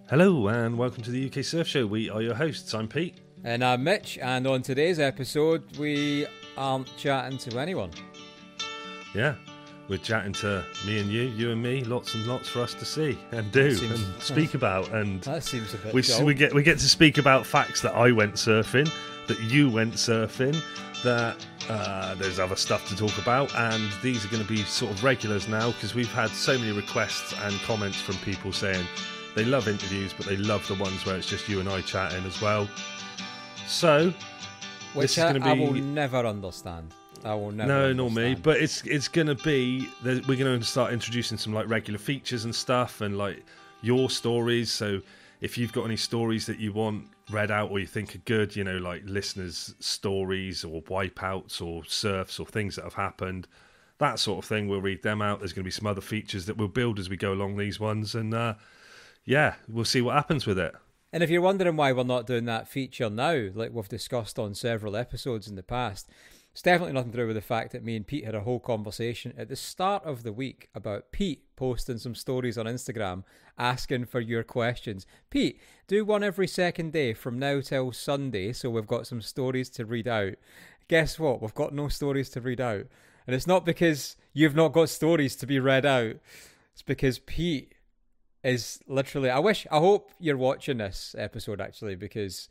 Hello and welcome to the UK Surf Show. We are your hosts. I'm Pete. And I'm Mitch, and on today's episode, we aren't chatting to anyone. Yeah, we're chatting to me and you and me, lots and lots for us to see and do and speak about. And that seems a bit dull. We get to speak about facts that I went surfing, that you went surfing, that there's other stuff to talk about, and these are going to be sort of regulars now because we've had so many requests and comments from people saying they love interviews, but they love the ones where it's just you and I chatting as well. So, which I will never understand. I will never. No, understand. Nor me. But it's going to be. We're going to start introducing some like regular features and stuff, and like your stories. So if you've got any stories that you want read out or you think are good, you know, like listeners' stories or wipeouts or surfs or things that have happened, that sort of thing, we'll read them out. There's going to be some other features that we'll build as we go along these ones, and yeah, we'll see what happens with it. And if you're wondering why we're not doing that feature now, like we've discussed on several episodes in the past, it's definitely nothing to do with the fact that me and Pete had a whole conversation at the start of the week about Pete posting some stories on Instagram asking for your questions. Pete, do one every second day from now till Sunday, so we've got some stories to read out. Guess what? We've got no stories to read out. And it's not because you've not got stories to be read out. It's because Pete is literally... I hope you're watching this episode, actually, because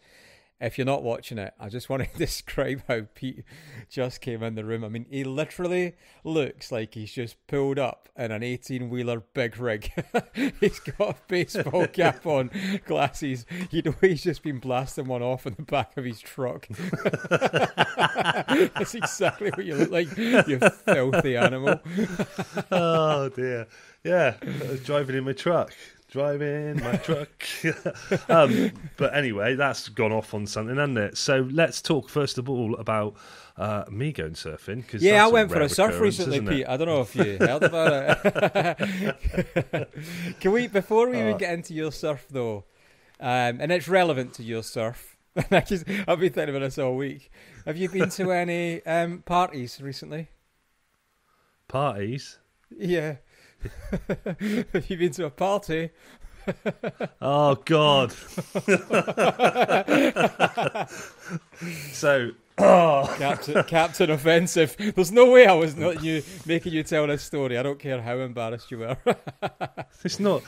if you're not watching it, I just want to describe how Pete just came in the room. I mean, he literally looks like he's just pulled up in an 18-wheeler big rig. He's got a baseball cap on, glasses. You know, he's just been blasting one off in the back of his truck. That's exactly what you look like, you filthy animal. Oh, dear. Yeah, I was driving in my truck. But anyway, that's gone off on something, hasn't it? So let's talk first of all about me going surfing. Cause yeah, I went for a surf recently, Pete. I don't know if you heard about it. Before we even get into your surf though, and it's relevant to your surf, I've been thinking about this all week. Have you been to any parties recently? Parties? Yeah. Have you been to a party? Oh God! So, Captain Offensive. There's no way I was not making you tell this story. I don't care how embarrassed you were. It's not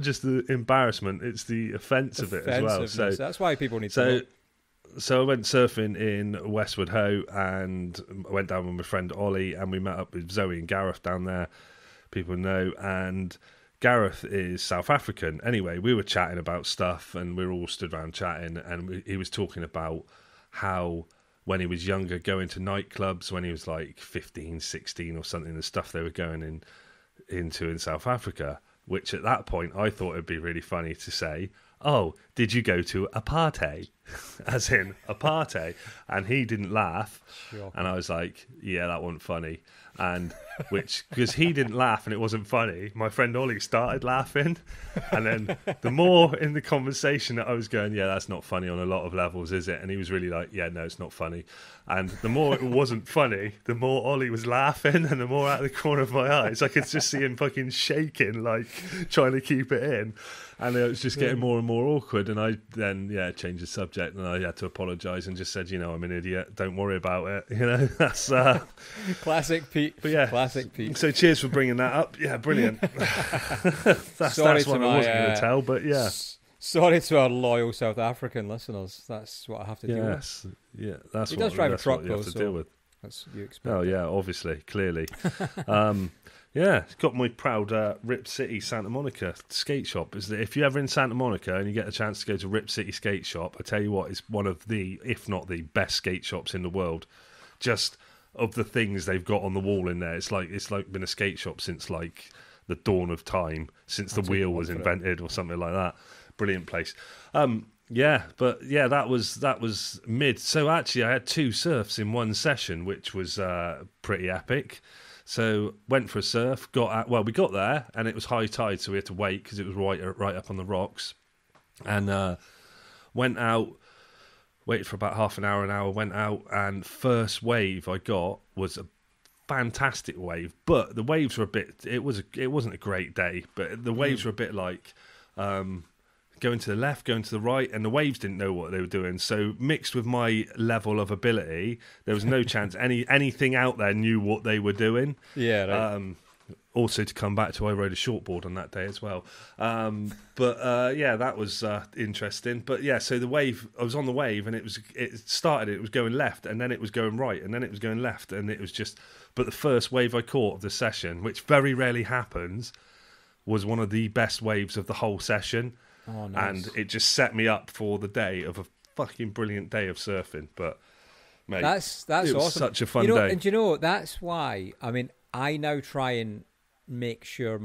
just the embarrassment; it's the offence of it as well. So that's why people need to know. So I went surfing in Westwood Ho, and I went down with my friend Ollie, and we met up with Zoe and Gareth down there. People know, and Gareth is South African. Anyway, we were chatting about stuff, and we were all stood around chatting, and he was talking about how when he was younger, going to nightclubs when he was like 15, 16 or something, the stuff they were going into in South Africa, which at that point I thought it'd be really funny to say, oh, did you go to a party? As in a party. And he didn't laugh. Sure. And I was like, yeah, that wasn't funny. And because he didn't laugh and it wasn't funny, my friend Ollie started laughing. And then the more in the conversation that I was going, yeah, that's not funny on a lot of levels, is it? And he was really like, yeah, no, it's not funny. And the more it wasn't funny, the more Ollie was laughing, and the more out of the corner of my eyes, I could just see him fucking shaking, like trying to keep it in. And it was just getting more and more awkward. And I then, changed the subject, and I had to apologise and just said, I'm an idiot. Don't worry about it. That's classic Pete. But yeah, classic Pete. So cheers for bringing that up. Yeah, brilliant. that's one I wasn't going to tell, but yeah. Sorry to our loyal South African listeners. That's what I have to deal with. Yeah, that's he what does drive a truck, you have to deal with. That's you expect. Oh yeah, obviously, clearly. Yeah, it's got my proud Rip City Santa Monica skate shop. Is that if you're ever in Santa Monica and you get a chance to go to Rip City Skate Shop, I tell you what, it's one of the, if not the best skate shops in the world. Just of the things they've got on the wall in there, it's like been a skate shop since like the dawn of time, since the wheel was invented or something like that. Brilliant place. Yeah, but yeah, that was mid. So actually, I had two surfs in one session, which was pretty epic. So went for a surf. We got there, and it was high tide, so we had to wait because it was right up on the rocks. And went out, waited for about half an hour. Went out, and first wave I got was a fantastic wave, but the waves were a bit. It wasn't a great day, but the waves were a bit like. going to the left, going to the right, and the waves didn't know what they were doing. So mixed with my level of ability, there was no chance anything out there knew what they were doing. Yeah, right. Also, to come back to, I rode a shortboard on that day as well. That was interesting. But yeah, so the wave, I was on the wave, and it was going left, and then it was going right, and then it was going left, and it was just. But the first wave I caught of the session, which very rarely happens, was one of the best waves of the whole session. Oh, nice. And it just set me up for the day of a fucking brilliant day of surfing. But mate, that's it was awesome. such a fun day. And that's why. I mean, I now try and make sure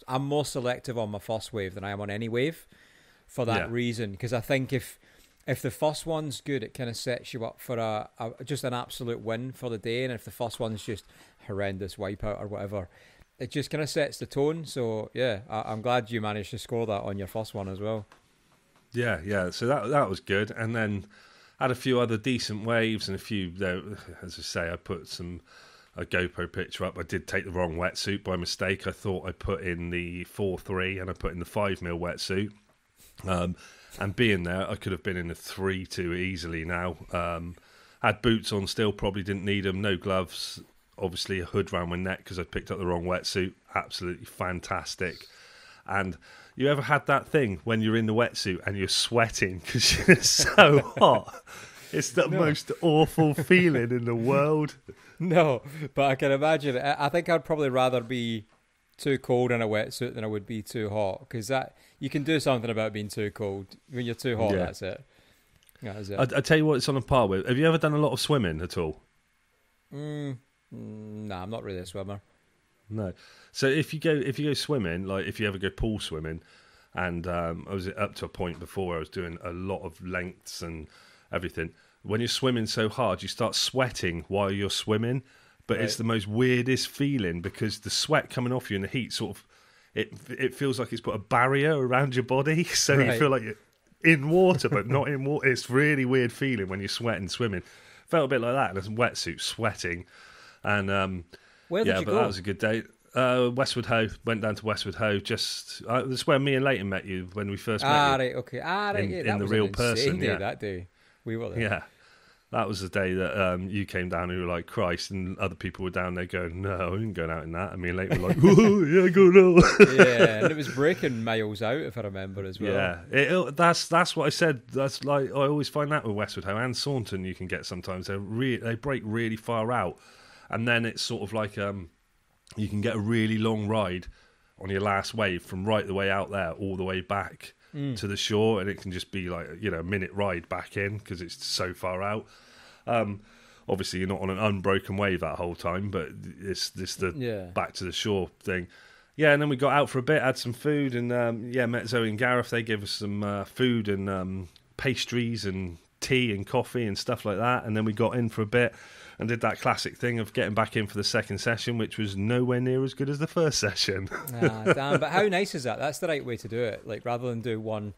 I'm more selective on my first wave than I am on any wave, for that reason. Because I think if the first one's good, it kind of sets you up for just an absolute win for the day. And if the first one's just horrendous wipeout or whatever, it just kind of sets the tone. So yeah, I'm glad you managed to score that on your first one as well. Yeah. So that was good. And then had a few other decent waves and a few, as I say, I put a GoPro picture up. I did take the wrong wetsuit by mistake. I thought I put in the 4.3 and I put in the 5mm wetsuit. And being there, I could have been in the 3.2 easily now. Had boots on still, probably didn't need them. No gloves. Obviously a hood round my neck because I picked up the wrong wetsuit. Absolutely fantastic. And you ever had that thing when you're in the wetsuit and you're sweating because you're so hot? It's the most awful feeling in the world. No, but I can imagine. I think I'd probably rather be too cold in a wetsuit than I would be too hot, because that you can do something about being too cold. When you're too hot, that's it. That is it. I tell you what, it's on a par with. Have you ever done a lot of swimming at all? Nah, I'm not really a swimmer. No. So if you go swimming, like if you ever go pool swimming, and I was up to a point before where I was doing a lot of lengths and everything. When you're swimming so hard, you start sweating while you're swimming, but it's the most weirdest feeling because the sweat coming off you and the heat sort of it feels like it's put a barrier around your body, so you feel like you're in water but not in water. It's really weird feeling when you're sweating swimming. Felt a bit like that in a wetsuit, sweating, and where did you go? That was a good day. Westwood Ho, went down to Westwood Ho. That's where me and Leighton met you when we first met you. Right, okay. Right, in the real person. Day, that day we were there. Yeah, that was the day that you came down and you were like, Christ, and other people were down there going, no, I ain't going out in that. And me and Leighton were like, whoa, yeah, go now. Yeah, and it was breaking miles out, if I remember as well. Yeah, that's what I said. That's like, I always find that with Westwood Ho and Saunton you can get sometimes. They break really far out. And then it's sort of like you can get a really long ride on your last wave from right the way out there all the way back to the shore, and it can just be like a minute ride back in because it's so far out. Obviously you're not on an unbroken wave that whole time, but it's the back to the shore thing. Yeah, and then we got out for a bit, had some food, and met Zoe and Gareth. They gave us some food and pastries and tea and coffee and stuff like that, and then we got in for a bit and did that classic thing of getting back in for the second session, which was nowhere near as good as the first session. Damn, but how nice is that? That's the right way to do it. Like, rather than do one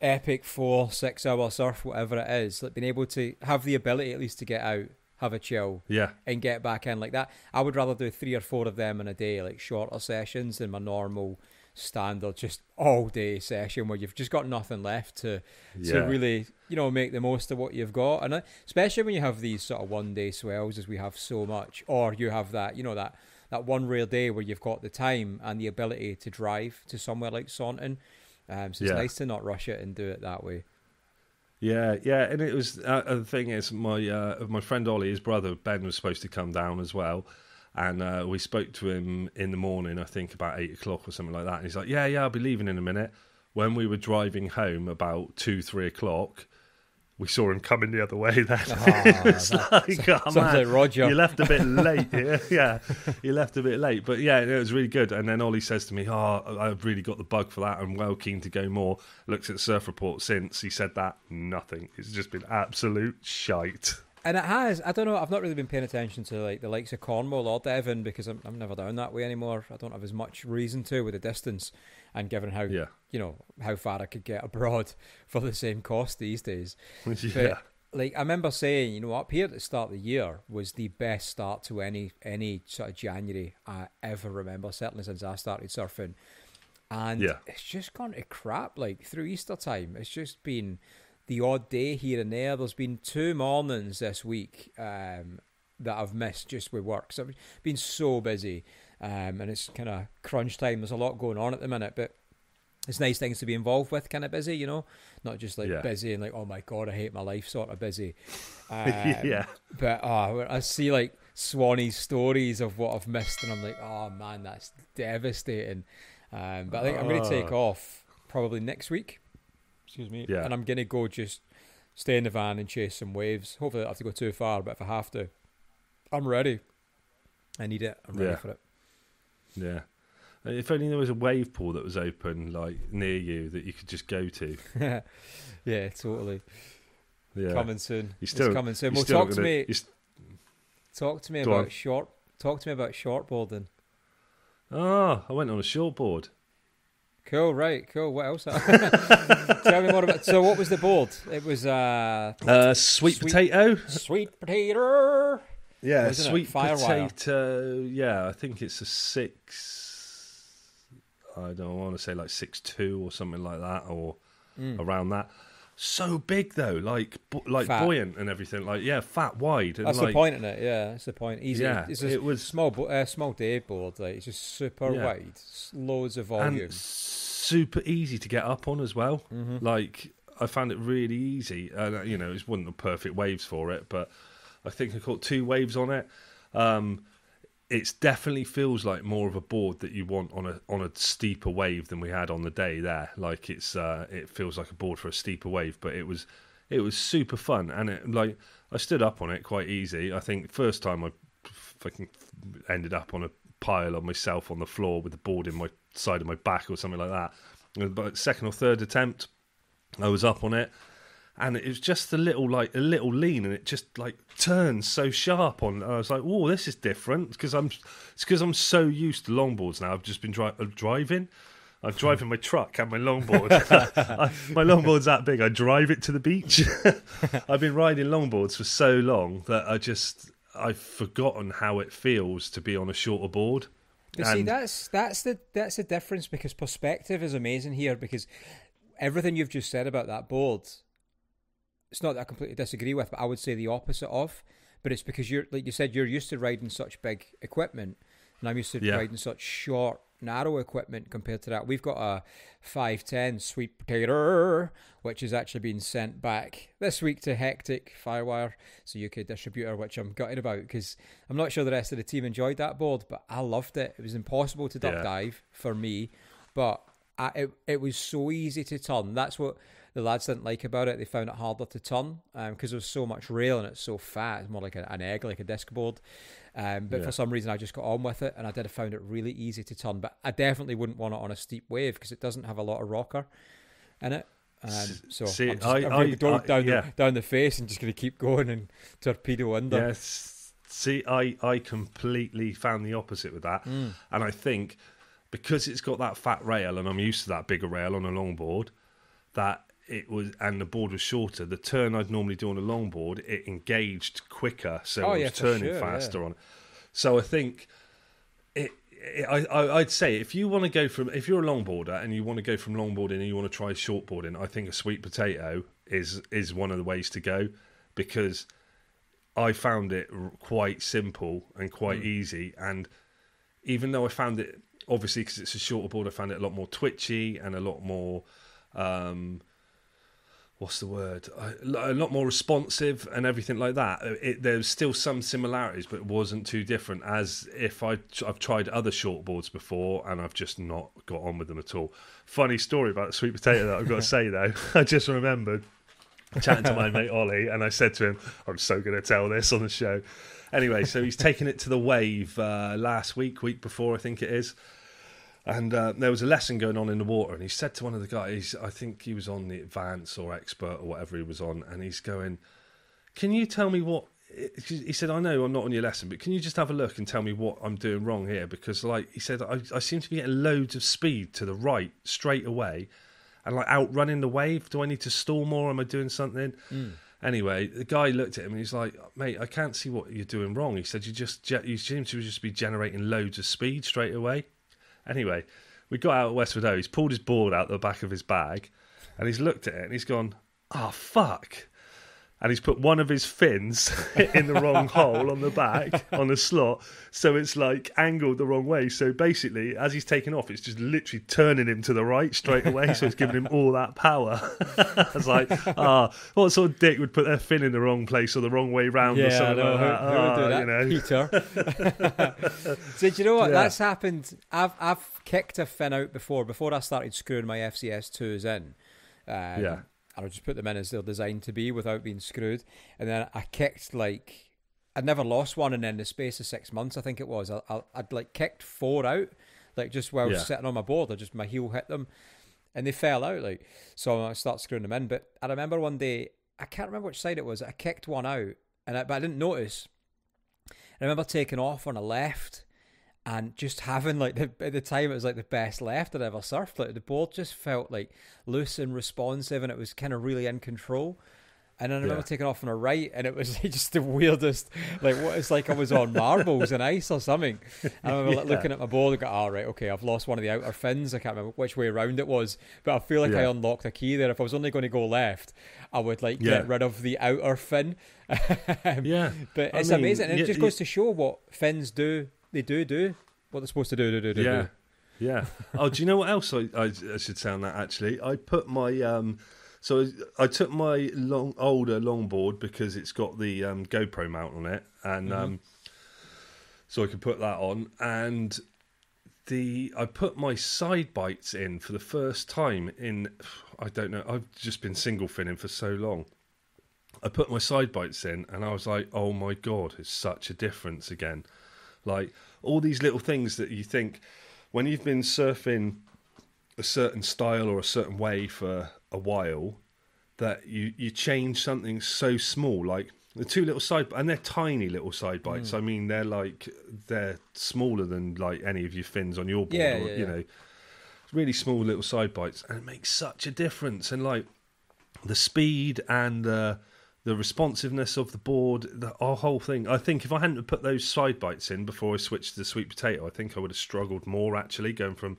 epic 4-6 hour surf, whatever it is, like being able to have the ability at least to get out, have a chill, and get back in like that. I would rather do 3 or 4 of them in a day, like shorter sessions, than my normal standard just all day session where you've just got nothing left to really make the most of what you've got. And especially when you have these sort of one day swells, as we have so much, or you have that that one rare day where you've got the time and the ability to drive to somewhere like Saunton, so it's nice to not rush it and do it that way. Yeah, and it was the thing is, my friend Ollie, his brother Ben, was supposed to come down as well. And we spoke to him in the morning, I think about 8 o'clock or something like that. And he's like, yeah, I'll be leaving in a minute. When we were driving home about 2-3 o'clock, we saw him coming the other way then. It's sounds like Roger. You left a bit late. Yeah, you left a bit late. But yeah, it was really good. And then Ollie says to me, I've really got the bug for that. I'm well keen to go more. Looked at Surf Report since. He said that. Nothing. It's just been absolute shite. And it has, I don't know, I've not really been paying attention to like the likes of Cornwall or Devon because I'm never down that way anymore. I don't have as much reason to with the distance, and given how how far I could get abroad for the same cost these days. But, like, I remember saying, up here at the start of the year was the best start to any sort of January I ever remember, certainly since I started surfing. And it's just gone to crap, like, through Easter time. It's just been the odd day here and there. There's been 2 mornings this week that I've missed just with work. So I've been so busy, and it's kind of crunch time. There's a lot going on at the minute, but it's nice things to be involved with, kind of busy, you know? Not just, like, busy and, like, oh, my God, I hate my life sort of busy. But I see, like, Swanee's stories of what I've missed, and I'm like, oh, man, that's devastating. But I think I'm going to take off probably next week. Excuse me. Yeah. And I'm going to go just stay in the van and chase some waves. Hopefully I don't have to go too far, but if I have to, I'm ready. I need it. I'm ready for it. Yeah. If only there was a wave pool that was open, like, near you that you could just go to. Yeah, totally. Yeah. Coming soon. It's coming soon. Well, talk to me about shortboarding. Oh, I went on a shortboard. Cool, right, cool. What else? Tell me more about. So, what was the board? It was sweet potato. Sweet potato. Yeah, sweet potato. Yeah, I think it's a 6. I don't want to say like 6'2" or something like that, or around that. So big though, like buoyant and everything. Like fat, wide. And that's the point in it. Yeah, that's the point. Easy. Yeah, it was small day board. Like, it's just super wide, loads of volume, and super easy to get up on as well. Mm-hmm. Like, I found it really easy. It wasn't the perfect waves for it, but I think I caught 2 waves on it. It definitely feels like more of a board that you want on a steeper wave than we had on the day there. Like, it feels like a board for a steeper wave, but it was super fun, and I stood up on it quite easy. I think first time I fucking ended up on a pile of myself on the floor with the board in my side of my back or something like that. But second or third attempt, I was up on it. And it was just a little lean, and it just like turns so sharp on. I was like, "Oh, this is different," because I'm so used to longboards now. I've just been driving. I'm driving my truck and my longboard. My longboard's that big. I drive it to the beach. I've been riding longboards for so long that I've forgotten how it feels to be on a shorter board. But see, that's the difference, because perspective is amazing here, because everything you've just said about that board, it's not that I completely disagree with, but I would say the opposite of. But it's because you're, like you said, you're used to riding such big equipment, and I'm used to riding such short, narrow equipment compared to that. We've got a 510 sweet potato, which is actually being sent back this week to Hectic Firewire. It's a UK distributor, which I'm gutted about, because I'm not sure the rest of the team enjoyed that board, but I loved it. It was impossible to duck dive for me, but it was so easy to turn. That's what the lads didn't like about it. They found it harder to turn because there's so much rail and it's so fat. It's more like an egg, like a disc board. But for some reason, I just got on with it, and I found it really easy to turn. But I definitely wouldn't want it on a steep wave because it doesn't have a lot of rocker in it. So see, I'm really going down the face and just going to keep going and torpedo under. Yes. See, I completely found the opposite with that. And I think because it's got that fat rail, and I'm used to that bigger rail on a longboard, that it was, and the board was shorter, the turn I'd normally do on a longboard, it engaged quicker, so I was turning faster on it. So I think I'd say if you're a longboarder and you want to go from longboarding and you want to try shortboarding, I think a sweet potato is one of the ways to go, because I found it quite simple and quite easy. And even though I found it, obviously because it's a shorter board, I found it a lot more twitchy and a lot more a lot more responsive and everything like that. There's still some similarities, but it wasn't too different as if I've tried other shortboards before and I've just not got on with them at all. Funny story about the sweet potato that I've got to say though. I just remembered chatting to my mate Ollie, and I said to him, I'm so going to tell this on the show. Anyway, so he's taken it to the wave week before I think it is. And there was a lesson going on in the water, and he said to one of the guys, I think he was on the Advanced or Expert or whatever he was on, and he's going, can you tell me what... He said, I know I'm not on your lesson, but can you just have a look and tell me what I'm doing wrong here? Because, like, he said, I seem to be getting loads of speed to the right straight away and, like, outrunning the wave. Do I need to stall more? Am I doing something? Anyway, the guy looked at him and he's like, mate, I can't see what you're doing wrong. He said, you seem to just be generating loads of speed straight away. Anyway, we got out at Westwood Ho. He's pulled his board out the back of his bag, and he's looked at it and he's gone, "Oh fuck." And he's put one of his fins in the wrong hole on the back, on the slot, so it's like angled the wrong way. So basically, as he's taking off, it's just literally turning him to the right straight away, so it's giving him all that power. I was like, what sort of dick would put their fin in the wrong place or the wrong way round or something like that? Who would do that? Peter. So do you know what? That's happened. I've kicked a fin out before I started screwing my FCS2s in. I would just put them in as they're designed to be without being screwed. And then I kicked I'd never lost one, and in the space of 6 months, I think it was, I'd kicked 4 out, just while I was sitting on my board. My heel hit them, and they fell out. So I started screwing them in. But I remember one day, I can't remember which side it was. I kicked one out, but I didn't notice. I remember taking off on a left, and just having at the time it was the best left I'd ever surfed. The board just felt loose and responsive, and it was kind of really in control. And then I remember taking off on a right, and it was just the weirdest. It's like I was on marbles and ice or something. And I remember looking at my board and go, "All right, okay, I've lost one of the outer fins." I can't remember which way around it was, but I feel like I unlocked a key there. If I was only going to go left, I would get rid of the outer fin. But it's amazing, and it just goes to show what fins do. They do what they're supposed to do. Yeah. Oh, do you know what else I should say on that, actually? I put my... So I took my older longboard because it's got the GoPro mount on it, and so I could put that on. And I put my side bites in for the first time in... I don't know. I've just been single finning for so long. I put my side bites in, and I was like, oh my God, it's such a difference again. All these little things that you think when you've been surfing a certain style or a certain way for a while, that you change something so small, like the 2 little side, and they're tiny little side bites. I mean, they're smaller than any of your fins on your board, you know, really small little side bites, and it makes such a difference. And the speed and the responsiveness of the board, the whole thing. I think if I hadn't put those side bites in before I switched to the sweet potato, I think I would have struggled more, actually, going from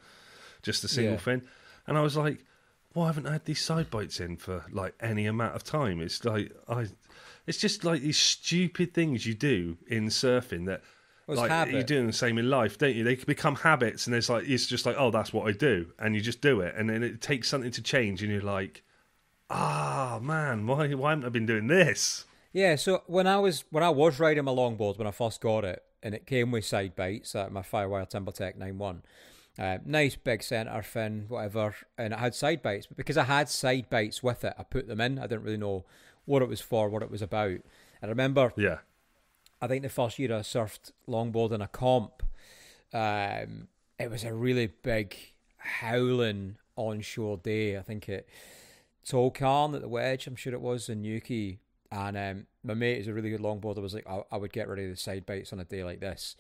just a single fin. And I was like, why haven't I had these side bites in for any amount of time? It's it's just these stupid things you do in surfing that you're doing the same in life, don't you? They can become habits, and it's just oh, that's what I do, and you just do it, and then it takes something to change, and you're like, man, why haven't I been doing this? Yeah, so when I was riding my longboard when I first got it, and it came with side bites, my Firewire TimberTech 9.1, nice big centre fin, whatever, and it had side bites. But because I had side bites with it, I put them in. I didn't really know what it was for, what it was about. And I remember, I think the first year I surfed longboard in a comp, it was a really big, howling onshore day. I think it Tolkarn at the Wedge, I'm sure it was, in Newquay. And my mate is a really good longboarder. Was like, I would get rid of the side bites on a day like this.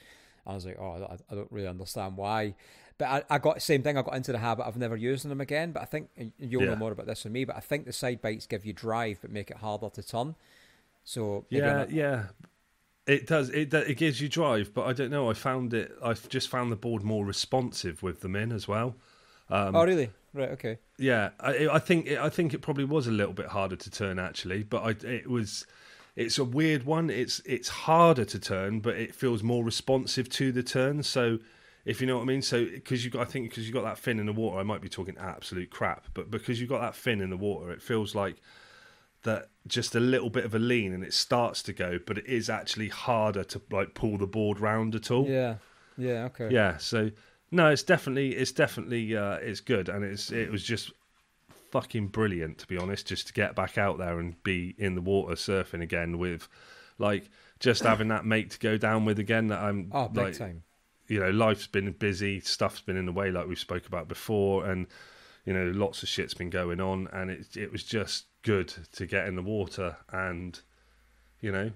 I was like, I don't really understand why. But I got the same thing. I got into the habit of never using them again. But I think you'll know more about this than me. But I think the side bites give you drive, but make it harder to turn. So it does. It gives you drive, but I don't know. I've just found the board more responsive with them in as well. Oh, really? Right. Okay. Yeah, I think it probably was a little bit harder to turn, actually, but it's a weird one. It's harder to turn, but it feels more responsive to the turn. So, if you know what I mean. So, because you got that fin in the water, I might be talking absolute crap, but because you got that fin in the water, it feels like that just a little bit of a lean, and it starts to go, but it is actually harder to pull the board round at all. Yeah. Yeah. Okay. Yeah. So. No, it's definitely it's good, and it was just fucking brilliant, to be honest, just to get back out there and be in the water surfing again with just having that mate to go down with again. That I'm big time. You know, life's been busy, stuff's been in the way like we spoke about before, and you know, lots of shit's been going on, and it was just good to get in the water and you know,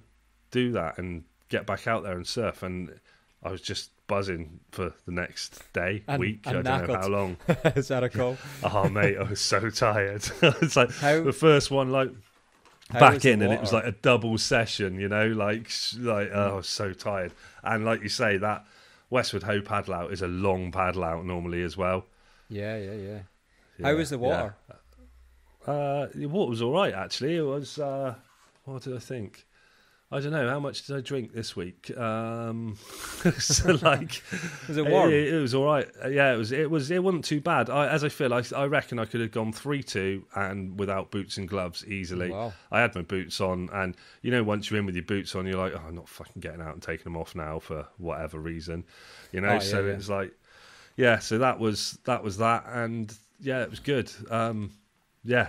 do that and get back out there and surf. And I was just buzzing for the next day, week. I don't know how long. Is that a call? Oh, mate, I was so tired. It's like the first one, back in, and it was like a double session. You know, I was so tired. And like you say, that Westwood Ho paddle out is a long paddle out normally as well. Yeah. Yeah, How was the water? The water was all right, actually. It was, what did I think? I don't know. How much did I drink this week? So like, Was it warm? It was all right. Yeah, it wasn't too bad. I reckon I could have gone 3-2 and without boots and gloves easily. Wow. I had my boots on, and once you're in with your boots on, you're like, oh, I'm not fucking getting out and taking them off now for whatever reason, It's like, yeah. So that was that, and yeah, it was good.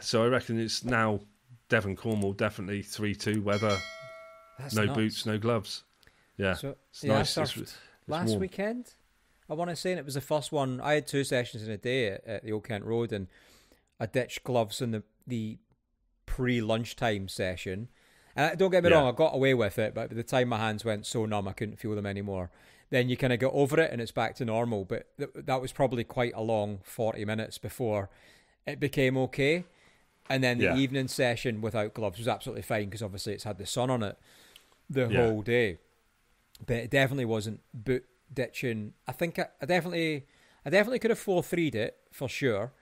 So I reckon it's now Devon Cornwall definitely 3-2 weather. That's no nuts. boots, no gloves. Yeah, So, it's yeah, nice. I surfed It's last warm. weekend. I want to say, and it was the first one. I had 2 sessions in a day at the Old Kent Road, and I ditched gloves in the pre-lunchtime session. And don't get me wrong, I got away with it, but by the time my hands went so numb, I couldn't feel them anymore. Then you kind of get over it, and it's back to normal. But that was probably quite a long 40 minutes before it became okay. And then the evening session without gloves was absolutely fine because obviously it's had the sun on it the whole day. But it definitely wasn't boot ditching. I think I definitely could have 4-3'd it for sure,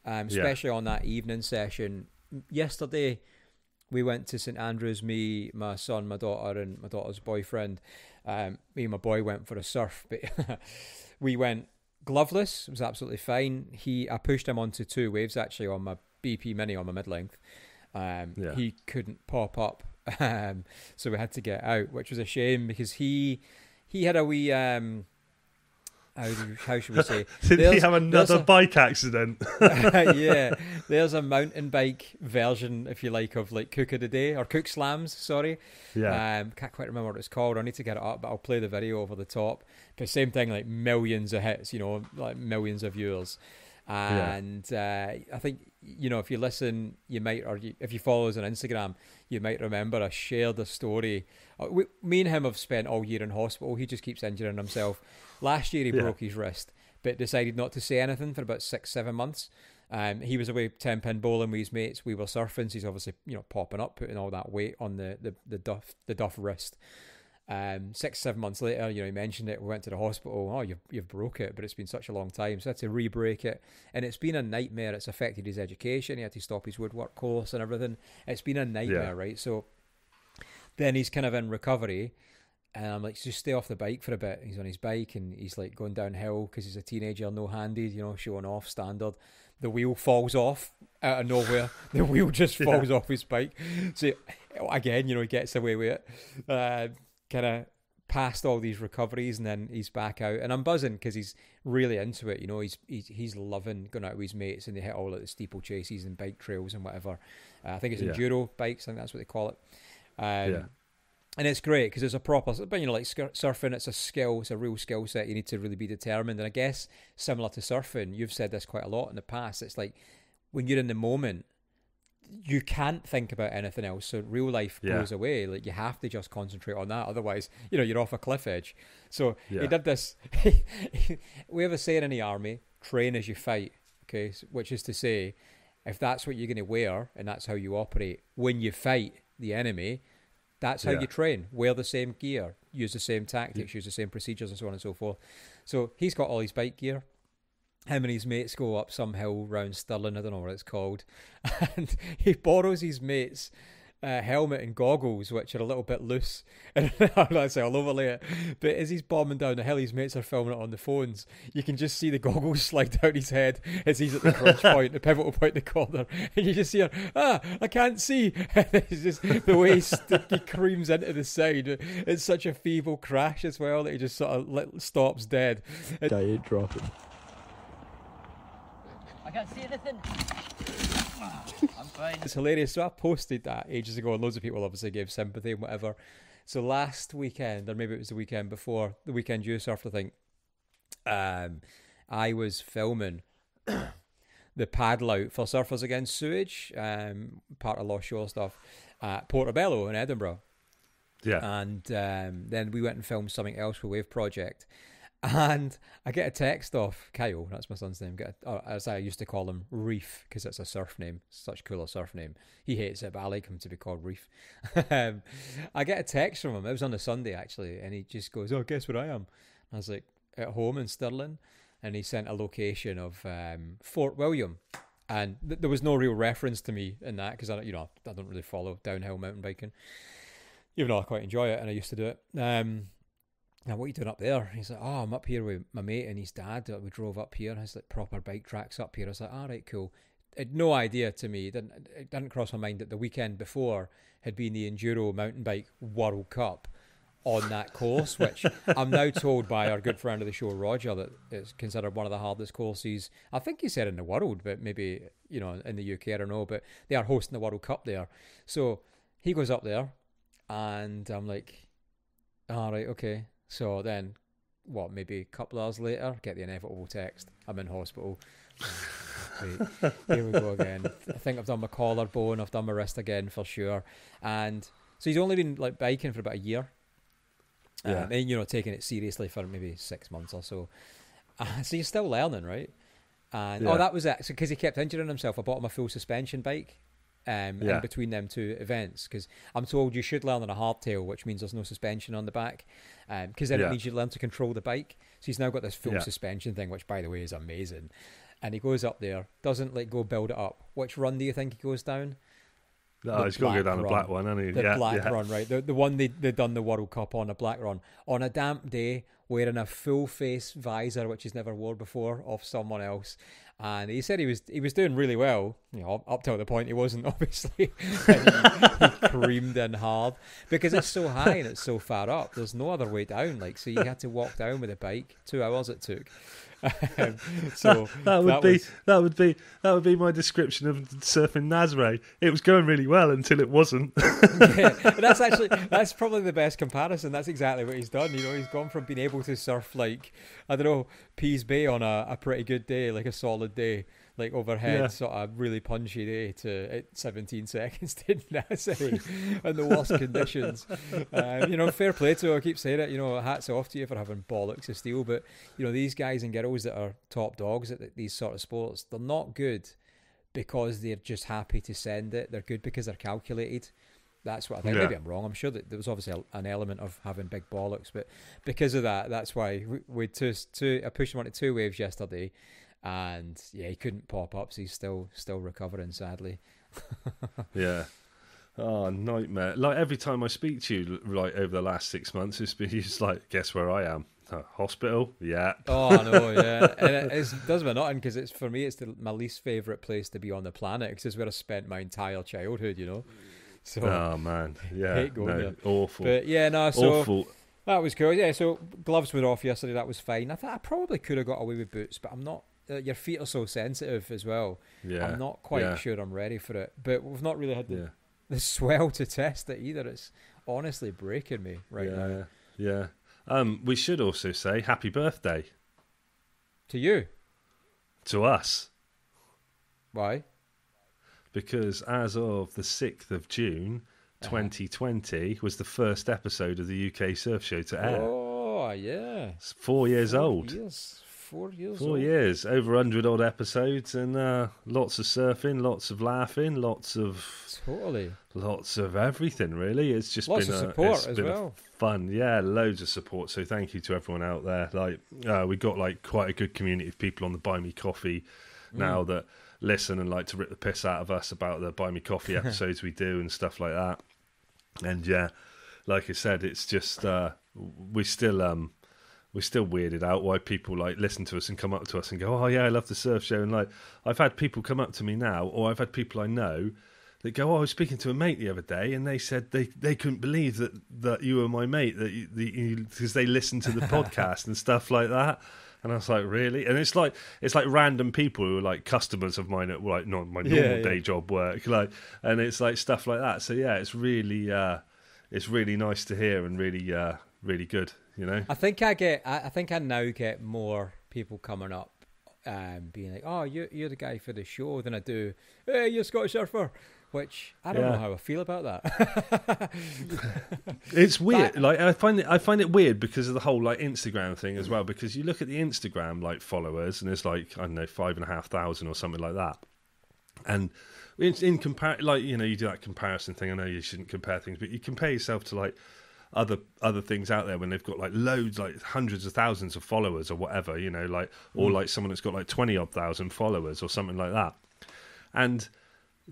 especially on that evening session. Yesterday, we went to St Andrews, me, my son, my daughter, and my daughter's boyfriend. Me and my boy went for a surf, but we went gloveless. It was absolutely fine. I pushed him onto 2 waves actually on my BP Mini on my mid-length. He couldn't pop up, so we had to get out, which was a shame because he had a wee how should we say? Did he have another bike accident? Yeah, there's a mountain bike version, if you like, of like Cook of the Day or Cook Slams. Sorry, can't quite remember what it's called. I need to get it up, but I'll play the video over the top. But same thing, like millions of hits, like millions of viewers. And I think if you listen, you might, or if you follow us on Instagram, you might remember I shared a story. Me and him have spent all year in hospital. He just keeps injuring himself. Last year he broke his wrist, but decided not to say anything for about 6-7 months. He was away 10-pin bowling with his mates. We were surfing. So he's obviously popping up, putting all that weight on the duff wrist. 6-7 months later, he mentioned it. We went to the hospital. Oh, you've broke it, but it's been such a long time, so I had to re-break it, and it's been a nightmare. It's affected his education. He had to stop his woodwork course and everything. It's been a nightmare, right? So then he's kind of in recovery, and I'm like, just stay off the bike for a bit. He's on his bike and he's like going downhill because he's a teenager, no-handed, showing off standard. The wheel falls off out of nowhere. The wheel just falls off his bike. So again, he gets away with it. Kind of past all these recoveries, and then he's back out, and I'm buzzing because he's really into it. He's loving going out with his mates, and they hit all of the steeple chases and bike trails and whatever. I think it's enduro bikes. I think that's what they call it. And it's great because it's a proper, but like surfing, it's a skill. It's a real skill set. You need to really be determined. And I guess similar to surfing, you've said this quite a lot in the past. It's like when you're in the moment, you can't think about anything else, so real life goes away. Like you have to just concentrate on that, otherwise you're off a cliff edge. So he did this. We have a saying in the army: train as you fight. Okay, which is to say, if that's what you're going to wear and that's how you operate when you fight the enemy, that's how you train. Wear the same gear, use the same tactics, use the same procedures, and so on and so forth. So he's got all his bike gear. Him and his mates go up some hill round Stirling, I don't know what it's called, and he borrows his mate's helmet and goggles, which are a little bit loose, and I'll overlay it, but as he's bombing down the hill, his mates are filming it on the phones. You can just see the goggles slide down his head as he's at the crunch point, the pivotal point in the corner, and you just hear, I can't see. It's just the way he creams into the side. It's such a feeble crash as well that he just sort of stops dead. Guy ain't dropping. I can't see anything. I'm fine. It's hilarious. So I posted that ages ago, and loads of people obviously gave sympathy and whatever. So last weekend, or maybe it was the weekend before, the weekend you surfed, I think, I was filming the paddle out for Surfers Against Sewage, part of Lost Shore stuff, at Portobello in Edinburgh. Yeah. And then we went and filmed something else for Wave Project. And I get a text off Kyle, that's my son's name, as I used to call him, Reef, because it's a surf name, such a cooler surf name. He hates it, but I like him to be called Reef. I get a text from him, it was on a Sunday actually, and he just goes, guess where I am? I was like, at home in Stirling. and he sent a location of Fort William, and there was no real reference to me in that because I don't really follow downhill mountain biking, even though I quite enjoy it and I used to do it. Now, what are you doing up there? He's like, oh, I'm up here with my mate and his dad. We drove up here. There's like proper bike tracks up here. I was like, all right, cool. It had no idea to me. It didn't cross my mind that the weekend before had been the Enduro Mountain Bike World Cup on that course, which I'm now told by our good friend of the show, Roger, that it's considered one of the hardest courses, I think he said in the world, but maybe, in the UK, I don't know, but they are hosting the World Cup there. So he goes up there and I'm like, all right, okay. So then, maybe a couple hours later, get the inevitable text. I'm in hospital. Wait, here we go again. I think I've done my collarbone. I've done my wrist again for sure. And so he's only been like biking for about a year. Yeah. And, taking it seriously for maybe 6 months or so. So you're still learning, right? And that was it. So because he kept injuring himself, I bought him a full suspension bike. In between them two events, because I'm told you should learn on a hardtail, which means there's no suspension on the back, because then it means you learn to control the bike. So he's now got this full suspension thing, which by the way is amazing. And he goes up there, doesn't go build it up. Which run do you think he goes down? No, he's got to go down the black one, hasn't he? The black run, right? The one they done the World Cup on, a black run on a damp day, wearing a full face visor, which he's never worn before, off someone else. And he said he was doing really well, up till the point he wasn't, obviously. And he creamed in hard because it's so high and it's so far up. There's no other way down. So you had to walk down with a bike. 2 hours it took. So that would be my description of surfing Nazare. It was going really well until it wasn't. That's probably the best comparison. That's exactly what he's done. He's gone from being able to surf Pease Bay on a pretty good day, like a solid day, like overhead, sort of really punchy day, to 17 seconds to Nazare in the worst conditions. Fair play to him. I keep saying it. Hats off to you for having bollocks of steel. But these guys and girls that are top dogs at these sort of sports, they're not good because they're just happy to send it. They're good because they're calculated. That's what I think. Maybe I'm wrong. I'm sure that there was obviously an element of having big bollocks, but because of that, that's why I pushed him onto 2 waves yesterday, and he couldn't pop up, so he's still recovering, sadly. Yeah. Oh, nightmare. Like every time I speak to you, over the last 6 months, it's like, guess where I am? Hospital? Yeah. Oh, I know, yeah. And it does me nothing, because for me, it's my least favourite place to be on the planet, because it's where I spent my entire childhood, So, oh man, yeah, hate going there. Awful. But so awful. That was cool. Yeah, so gloves were off yesterday. That was fine. I thought I probably could have got away with boots, but I'm not. Your feet are so sensitive as well. Yeah, I'm not quite sure I'm ready for it. But we've not really had the swell to test it either. It's honestly breaking me now. Yeah. We should also say happy birthday to you. To us. Why? Because as of the 6th of June, 2020 was the first episode of the UK Surf Show to air. Oh, yeah. It's 4 years old. 4 years 4 years. Over 100 odd episodes, and lots of surfing, lots of laughing, lots of everything, really. It's just lots been of support as well. Fun. Yeah, loads of support. So thank you to everyone out there. We've got quite a good community of people on the Buy Me Coffee now that listen and like to rip the piss out of us about the Buy Me Coffee episodes we do and stuff like that. And yeah, like I said, it's just we're still weirded out why people listen to us and come up to us and go, oh yeah, I love the surf show. And I've had people come up to me now, or I've had people I know that go, oh, I was speaking to a mate the other day and they said they couldn't believe that you were my mate, because they listened to the podcast and stuff like that. And I was like, really? And it's like random people who are like customers of mine at my normal day job work, and it's like stuff like that. So yeah, it's really nice to hear and really good, I think I now get more people coming up being like, oh, you're the guy for the show, than I do, hey, you're a Scottish surfer. Which I don't know how I feel about that. It's weird. I find it weird because of the whole Instagram thing as well. Because you look at the Instagram followers, and it's I don't know, 5,500 or something like that. And in you do that comparison thing. I know you shouldn't compare things, but you compare yourself to other things out there when they've got like loads, like hundreds of thousands of followers or whatever, you know, like, or like someone that's got like 20 odd thousand followers or something like that.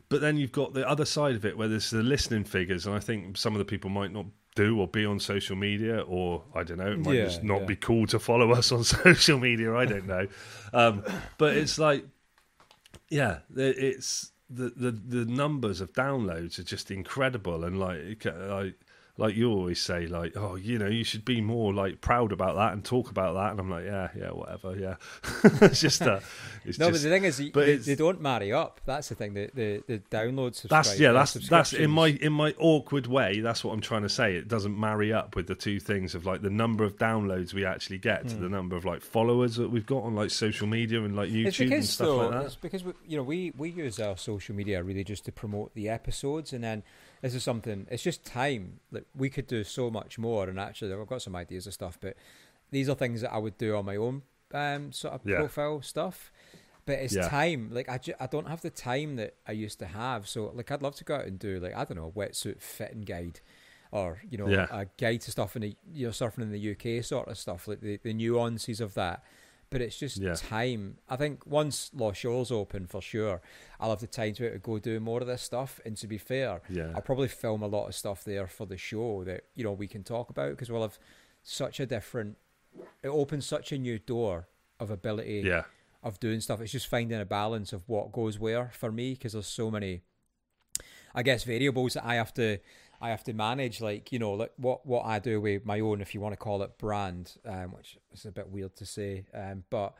But then you've got the other side of it where there's the listening figures, and I think some of the people might not do or be on social media, or I don't know, it might just not be cool to follow us on social media. I don't know, but it's like, yeah, it's the numbers of downloads are just incredible, and like you always say, like, oh, you know, you should be more like proud about that and talk about that. And I'm like, yeah, whatever, yeah. It's just it's no, just, but the thing is, they don't marry up. That's the thing. The downloads. That's in my awkward way. That's what I'm trying to say. It doesn't marry up with the two things of like the number of downloads we actually get to the number of like followers that we've got on like social media and like YouTube and stuff like that. It's because we use our social media really just to promote the episodes, and then this is something. It's just time. Like, we could do so much more, and actually, I've got some ideas of stuff, but these are things that I would do on my own sort of profile stuff. But it's time. Like, I don't have the time that I used to have. So, like, I'd love to go out and do, like, I don't know, a wetsuit fitting guide, or a guide to stuff in the surfing in the UK sort of stuff, like the nuances of that. But it's just time. I think once Lost Shores open, for sure, I'll have the time to be able to go do more of this stuff. And to be fair, I'll probably film a lot of stuff there for the show that, we can talk about, because we'll have such a different... It opens such a new door of ability of doing stuff. It's just finding a balance of what goes where for me, because there's so many, I guess, variables that I have to manage, like, like what I do with my own, if you want to call it, brand, which is a bit weird to say, but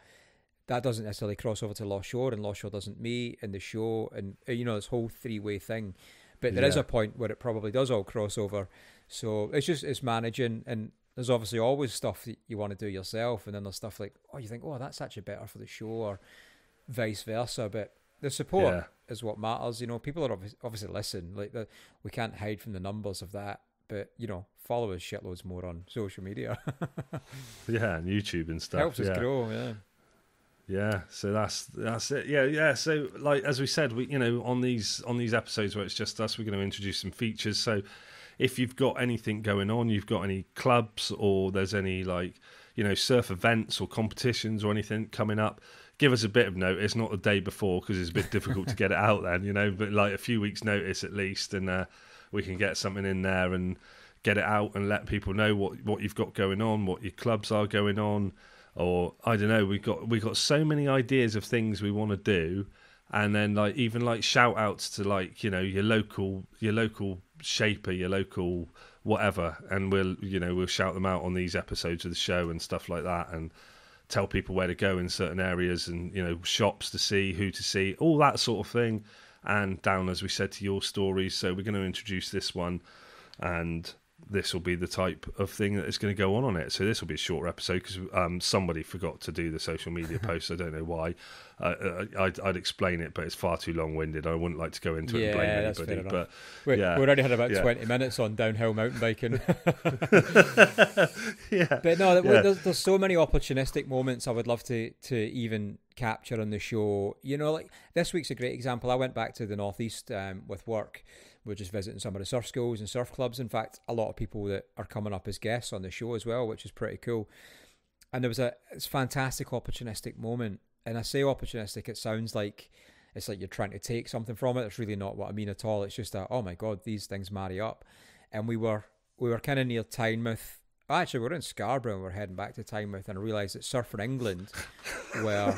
that doesn't necessarily cross over to Lost Shore, and Lost Shore doesn't me in the show, and this whole three-way thing. But there is a point where it probably does all cross over. So it's managing, and there's obviously always stuff that you want to do yourself, and then there's stuff like, you think, that's actually better for the show, or vice versa. But the support is what matters. People are obviously listen. Like, we can't hide from the numbers of that. But follow us shitloads more on social media. And YouTube and stuff. Helps us grow. Yeah. Yeah, so that's it. Yeah. So, like, as we said, we on these episodes where it's just us, we're going to introduce some features. So, if you've got anything going on, you've got any clubs, or there's any surf events or competitions or anything coming up, give us a bit of notice, not the day before, because it's a bit difficult to get it out then, but like a few weeks notice at least, and we can get something in there and get it out and let people know what you've got going on, what your clubs are going on, or I don't know, we've got so many ideas of things we want to do, and then like even like shout outs to like your local shaper, your local whatever, and we'll shout them out on these episodes of the show and stuff like that, and tell people where to go in certain areas, and shops to see, who to see, all that sort of thing, and down, as we said, to your stories. So we're going to introduce this one, and this will be the type of thing that is going to go on it. So this will be a shorter episode because somebody forgot to do the social media post. I don't know why. I'd explain it, but it's far too long-winded. I wouldn't like to go into it and blame anybody. But we already had about 20 minutes on downhill mountain biking. But no, there's so many opportunistic moments I would love to even capture on the show. Like this week's a great example. I went back to the Northeast with work. We're just visiting some of the surf schools and surf clubs. In fact, a lot of people that are coming up as guests on the show as well, which is pretty cool. And there was it's fantastic opportunistic moment. And I say opportunistic, it sounds like it's like you're trying to take something from it. It's really not what I mean at all. It's just that, oh my God, these things marry up. And we were kind of near Tynemouth. Actually, we were in Scarborough and we're heading back to Tynemouth, and I realised that Surfer England were...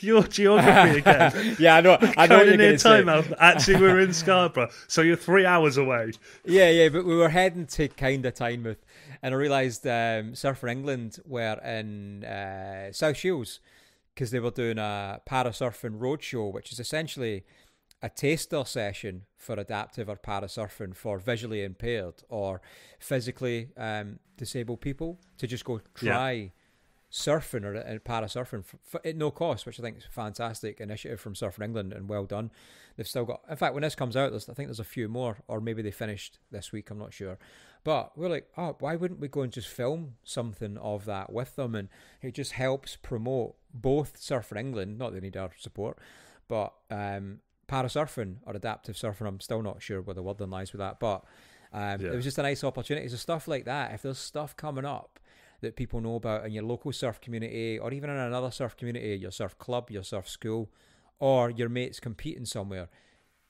Your geography again. I know what you're going to say. Actually, we're in Scarborough, so you're 3 hours away. Yeah, but we were heading to kind of Tynemouth, and I realised Surfer England were in South Shields, because they were doing a parasurfing roadshow, which is essentially a taster session for adaptive or parasurfing for visually impaired or physically disabled people to just go try surfing or parasurfing for at no cost, which I think is a fantastic initiative from Surfer England, and well done. They've still got, in fact, when this comes out, I think there's a few more, or maybe they finished this week, I'm not sure. But we're like, why wouldn't we go and just film something of that with them? And it just helps promote both Surfer England, not that they need our support, but parasurfing or adaptive surfing. I'm still not sure where the wording lies with that, but It was just a nice opportunity. So stuff like that, if there's stuff coming up that people know about in your local surf community, or even in another surf community, your surf club, your surf school, or your mates competing somewhere,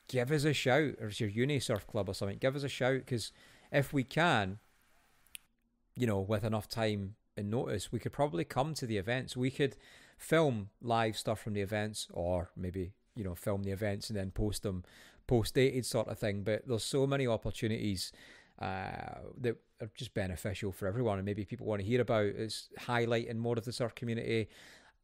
give us a shout. Or it's your uni surf club or something, give us a shout, because if we can, with enough time and notice, we could probably come to the events. We could film live stuff from the events, or maybe film the events and then post them post-dated sort of thing. But there's so many opportunities that are just beneficial for everyone, and maybe people want to hear about. It's highlighting more of the surf community,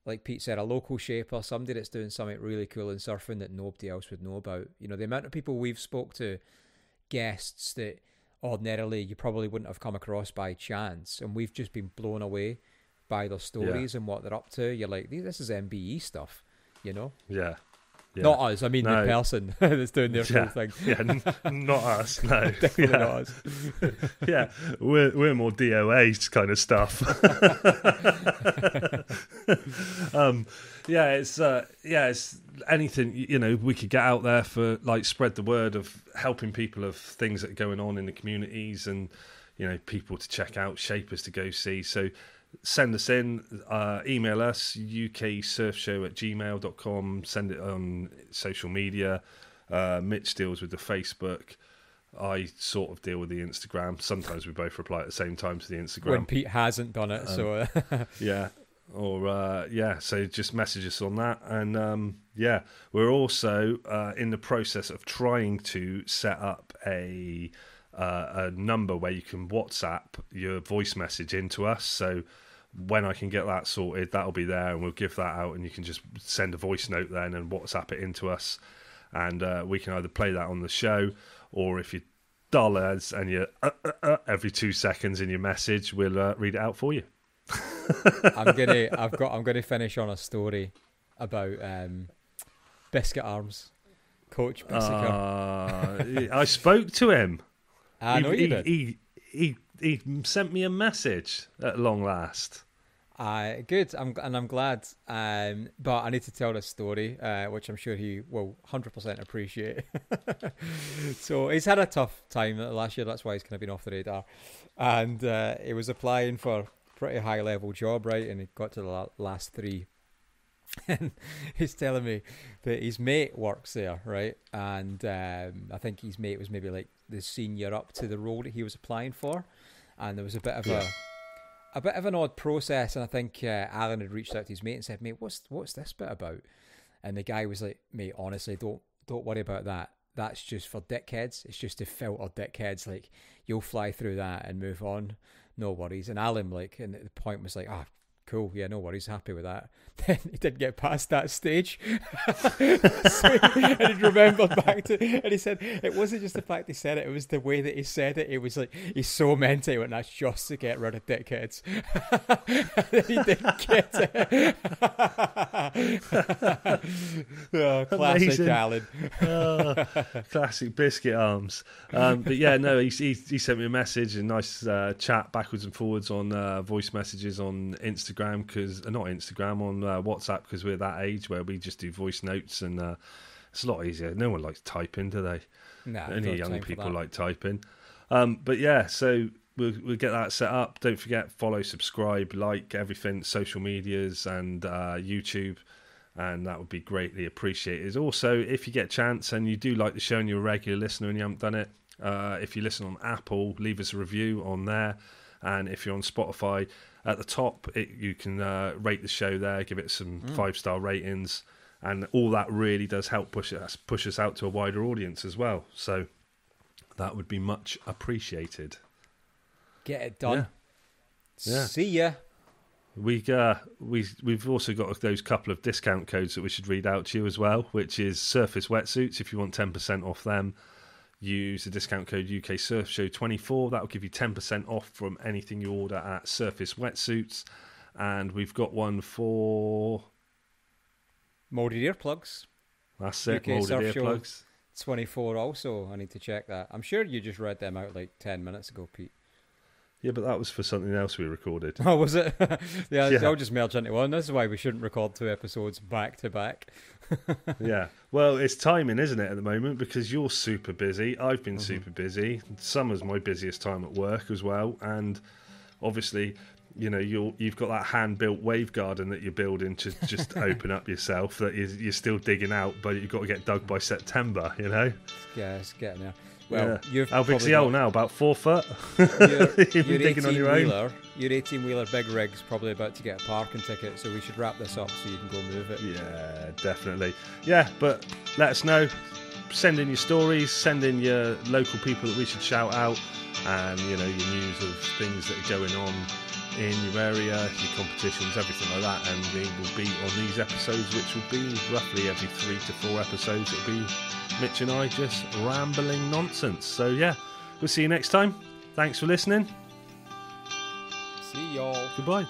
like Pete said, a local shaper, somebody that's doing something really cool in surfing that nobody else would know about. The amount of people we've spoke to, guests that ordinarily you probably wouldn't have come across by chance, and we've just been blown away by their stories and what they're up to. You're like, this is MBE stuff, Yeah. Not us. I mean, the person that's doing their whole thing. Yeah, not us. No, definitely not us. Yeah, we're more DOA kind of stuff. It's anything we could get out there for, like, spread the word of helping people of things that are going on in the communities, and people to check out, shapers to go see. So send us in, email us, uksurfshow@gmail.com, send it on social media. Mitch deals with the Facebook. I sort of deal with the Instagram. Sometimes we both reply at the same time to the Instagram. When Pete hasn't done it, so... yeah. Or, so just message us on that. And, we're also in the process of trying to set up a number where you can WhatsApp your voice message into us. So when I can get that sorted, that'll be there, and we'll give that out, and you can just send a voice note then and WhatsApp it into us, and we can either play that on the show, or if you're dull as and you're every 2 seconds in your message, we'll read it out for you. I'm gonna finish on a story about Biscuit Arms, Coach Bissiker. I spoke to him. I know you did. He sent me a message at long last. Good. I'm glad. But I need to tell this story, which I'm sure he will 100% appreciate. So he's had a tough time last year. That's why he's kind of been off the radar. And he was applying for a pretty high level job, right? And he got to the last 3. And he's telling me that his mate works there, right? And I think his mate was maybe like the senior up to the role that he was applying for. And there was a bit of an odd process, and I think Alan had reached out to his mate and said, "Mate, what's this bit about?" And the guy was like, "Mate, honestly, don't worry about that. That's just for dickheads. It's just to filter dickheads. Like, you'll fly through that and move on. No worries." And Alan, and the point was like, cool, yeah, no worries, happy with that. Then he didn't get past that stage. And he remembered back to, and he said it wasn't just the fact he said it was the way that he said it. It was like, he's so meant it, that's just to get rid of dickheads. And he didn't get it. Classic Amazing. Alan. Classic Biscuit Arms. But yeah, no, he sent me a message, and nice chat backwards and forwards on voice messages on Instagram, not Instagram, on WhatsApp, because we're that age where we just do voice notes, and it's a lot easier. No one likes typing, do they? Nah, only young people like typing. But yeah, so we'll get that set up. Don't forget, follow, subscribe, like everything, social medias and YouTube, and that would be greatly appreciated. Also, if you get a chance and you do like the show and you're a regular listener and you haven't done it, if you listen on Apple, leave us a review on there. And if you're on Spotify, at the top, you can rate the show there, give it some 5-star ratings, and all that really does help push us out to a wider audience as well. So that would be much appreciated. Get it done. Yeah. See ya. We've also got those couple of discount codes that we should read out to you as well, which is Surface Wetsuits. If you want 10% off them, use the discount code UK Surf Show 24. That will give you 10% off from anything you order at Surface Wetsuits. And we've got one for molded earplugs. That's it, UK molded Surf Show earplugs 24 also. I need to check that. I'm sure you just read them out like 10 minutes ago, Pete. Yeah, but that was for something else we recorded. Oh, was it? Yeah, Yeah. I'll just merge into one. This is why we shouldn't record 2 episodes back to back. Yeah. Well, it's timing, isn't it, at the moment? Because you're super busy. I've been super busy. Summer's my busiest time at work as well. And obviously, you know, you've got that hand-built wave garden that you're building to just open up yourself that you're still digging out, but you've got to get dug by September, you know? Yeah, it's getting there. Well, yeah. How big's the hole now? About 4 foot? You've been digging on your own? Your 18-wheeler big rig's probably about to get a parking ticket, so we should wrap this up so you can go move it. Yeah, definitely. Yeah, but let us know. Send in your stories, send in your local people that we should shout out, and, you know, your news of things that are going on in your area, your competitions, everything like that, and we will be on these episodes, which will be roughly every 3 to 4 episodes. It'll be Mitch and I just rambling nonsense. So yeah, we'll see you next time. Thanks for listening. See y'all. Goodbye.